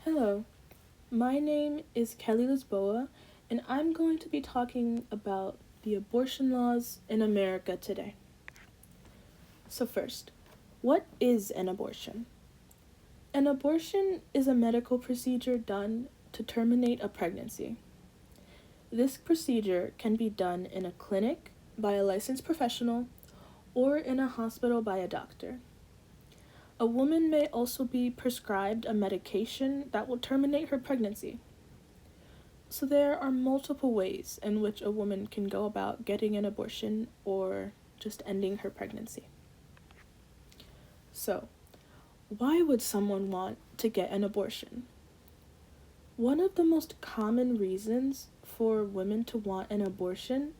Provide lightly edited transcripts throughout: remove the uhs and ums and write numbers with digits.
Hello, my name is Kelly Lisboa, and I'm going to be talking about the abortion laws in America today. So, first, what is an abortion? An abortion is a medical procedure done to terminate a pregnancy. This procedure can be done in a clinic by a licensed professional or in a hospital by a doctor. A woman may also be prescribed a medication that will terminate her pregnancy. So there are multiple ways in which a woman can go about getting an abortion or just ending her pregnancy. So, why would someone want to get an abortion? One of the most common reasons for women to want an abortion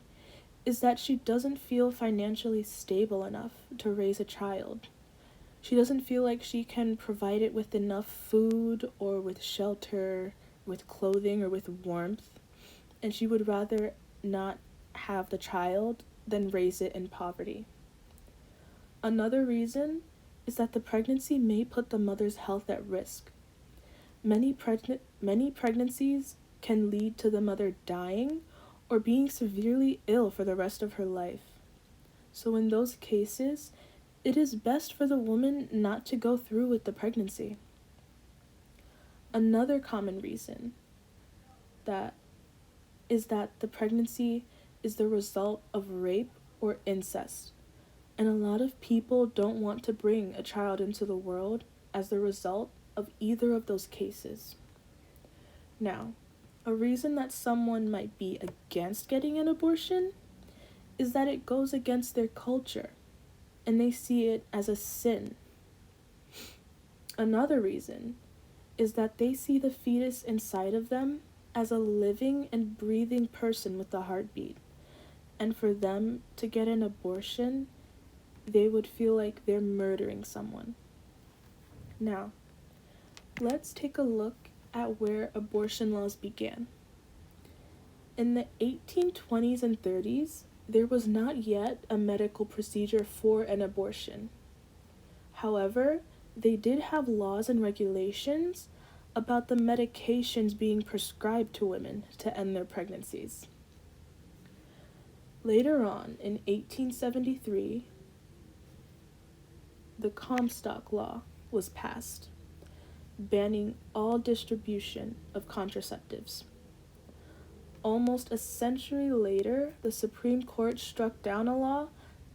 is that she doesn't feel financially stable enough to raise a child. She doesn't feel like she can provide it with enough food or with shelter, with clothing, or with warmth, and she would rather not have the child than raise it in poverty. Another reason is that the pregnancy may put the mother's health at risk. Many pregnancies can lead to the mother dying or being severely ill for the rest of her life. So in those cases, it is best for the woman not to go through with the pregnancy. Another common reason that the pregnancy is the result of rape or incest, and a lot of people don't want to bring a child into the world as the result of either of those cases. Now, a reason that someone might be against getting an abortion is that it goes against their culture, and they see it as a sin. Another reason is that they see the fetus inside of them as a living and breathing person with a heartbeat. And for them to get an abortion, they would feel like they're murdering someone. Now, let's take a look at where abortion laws began. In the 1820s and 30s, there was not yet a medical procedure for an abortion. However, they did have laws and regulations about the medications being prescribed to women to end their pregnancies. Later on, in 1873, the Comstock Law was passed, banning all distribution of contraceptives. Almost a century later, the Supreme Court struck down a law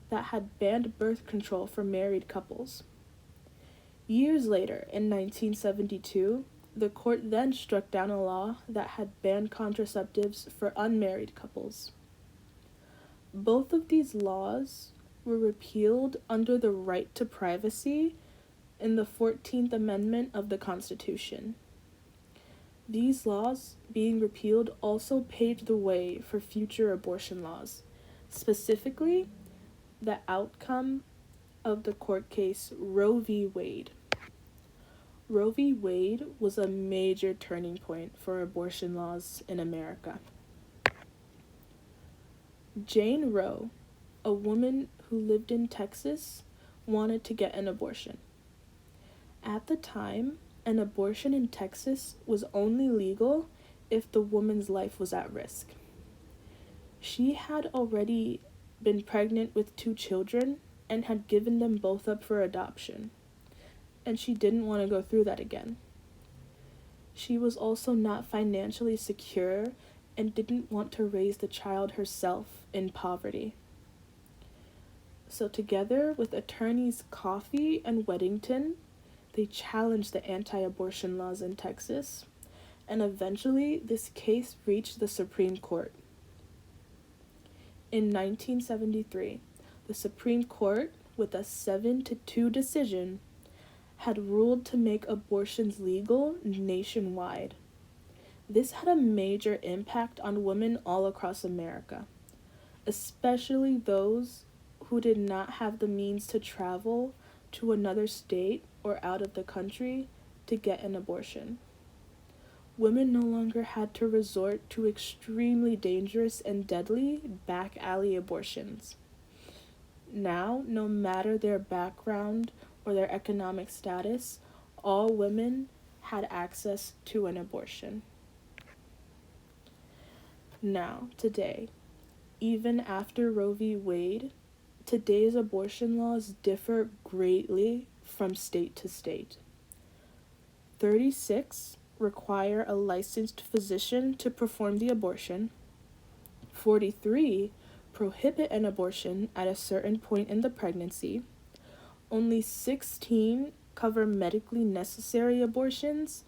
that had banned birth control for married couples. Years later, in 1972, the court then struck down a law that had banned contraceptives for unmarried couples. Both of these laws were repealed under the right to privacy in the 14th Amendment of the Constitution. These laws being repealed also paved the way for future abortion laws, specifically the outcome of the court case Roe v. Wade. Roe v. Wade was a major turning point for abortion laws in America. Jane Roe, a woman who lived in Texas, wanted to get an abortion. At the time, an abortion in Texas was only legal if the woman's life was at risk. She had already been pregnant with 2 children and had given them both up for adoption, and she didn't want to go through that again. She was also not financially secure and didn't want to raise the child herself in poverty. So together with attorneys Coffey and Weddington, they challenged the anti-abortion laws in Texas, and eventually this case reached the Supreme Court. In 1973, the Supreme Court, with a 7-2 decision, had ruled to make abortions legal nationwide. This had a major impact on women all across America, especially those who did not have the means to travel to another state or out of the country to get an abortion. Women no longer had to resort to extremely dangerous and deadly back alley abortions. Now, no matter their background or their economic status, all women had access to an abortion. Now, today, even after Roe v. Wade, today's abortion laws differ greatly from state to state. 36 require a licensed physician to perform the abortion. 43 prohibit an abortion at a certain point in the pregnancy. Only 16 cover medically necessary abortions,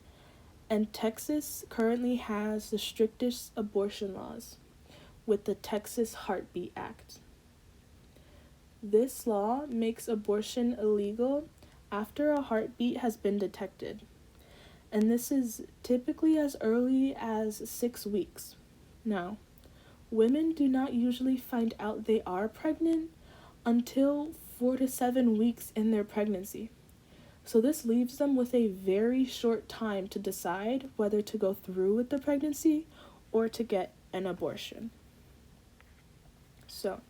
and Texas currently has the strictest abortion laws with the Texas Heartbeat Act. This law makes abortion illegal after a heartbeat has been detected, and this is typically as early as 6 weeks. Now, women do not usually find out they are pregnant until 4 to 7 weeks in their pregnancy. So this leaves them with a very short time to decide whether to go through with the pregnancy or to get an abortion. So,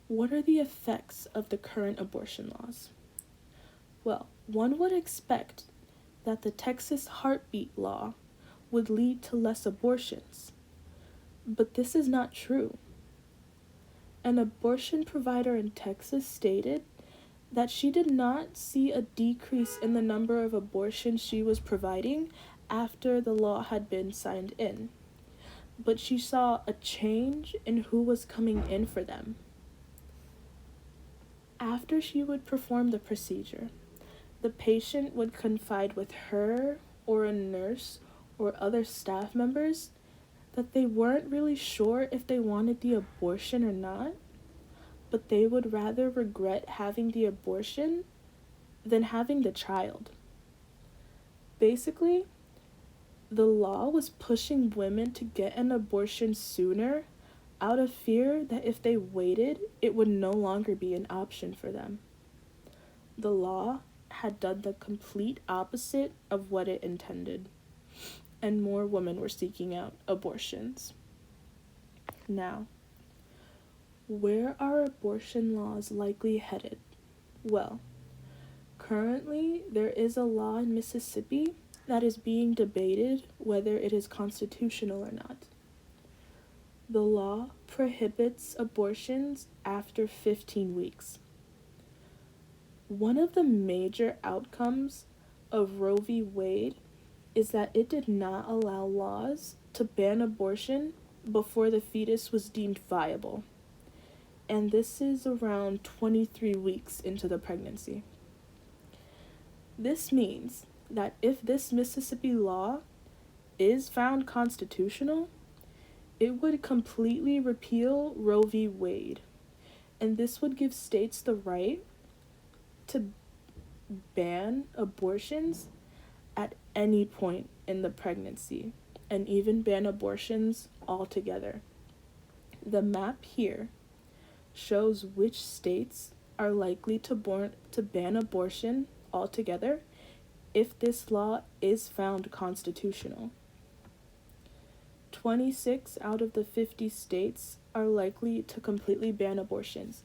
what are the effects of the current abortion laws? Well, one would expect that the Texas Heartbeat Law would lead to less abortions, but this is not true. An abortion provider in Texas stated that she did not see a decrease in the number of abortions she was providing after the law had been signed in, but she saw a change in who was coming in for them. After she would perform the procedure, the patient would confide with her or a nurse or other staff members that they weren't really sure if they wanted the abortion or not, but they would rather regret having the abortion than having the child. Basically, the law was pushing women to get an abortion sooner out of fear that if they waited, it would no longer be an option for them. The law had done the complete opposite of what it intended, and more women were seeking out abortions. Now, where are abortion laws likely headed? Well, currently there is a law in Mississippi that is being debated whether it is constitutional or not. The law prohibits abortions after 15 weeks. One of the major outcomes of Roe v. Wade is that it did not allow laws to ban abortion before the fetus was deemed viable, and this is around 23 weeks into the pregnancy. This means that if this Mississippi law is found constitutional, it would completely repeal Roe v. Wade, and this would give states the right to ban abortions at any point in the pregnancy, and even ban abortions altogether. The map here shows which states are likely to ban abortion altogether if this law is found constitutional. 26 out of the 50 states are likely to completely ban abortions.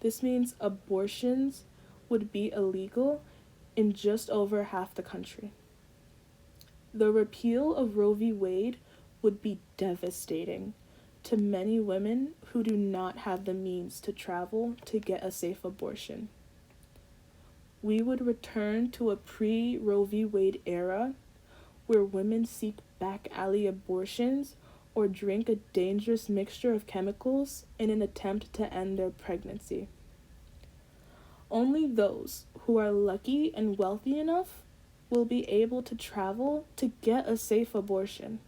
This means abortions would be illegal in just over half the country. The repeal of Roe v. Wade would be devastating to many women who do not have the means to travel to get a safe abortion. We would return to a pre-Roe v. Wade era where women seek back alley abortions or drink a dangerous mixture of chemicals in an attempt to end their pregnancy. Only those who are lucky and wealthy enough will be able to travel to get a safe abortion.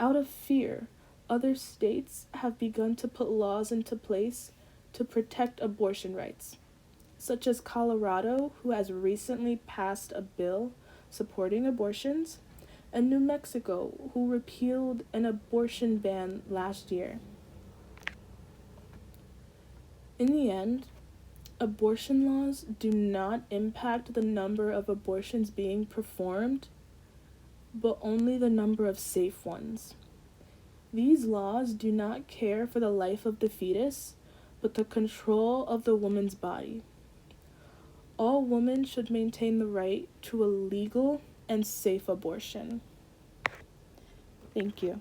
Out of fear, other states have begun to put laws into place to protect abortion rights, such as Colorado, who has recently passed a bill supporting abortions, and New Mexico, who repealed an abortion ban last year. In the end, abortion laws do not impact the number of abortions being performed, but only the number of safe ones. These laws do not care for the life of the fetus, but the control of the woman's body. all women should maintain the right to a legal and safe abortion. Thank you.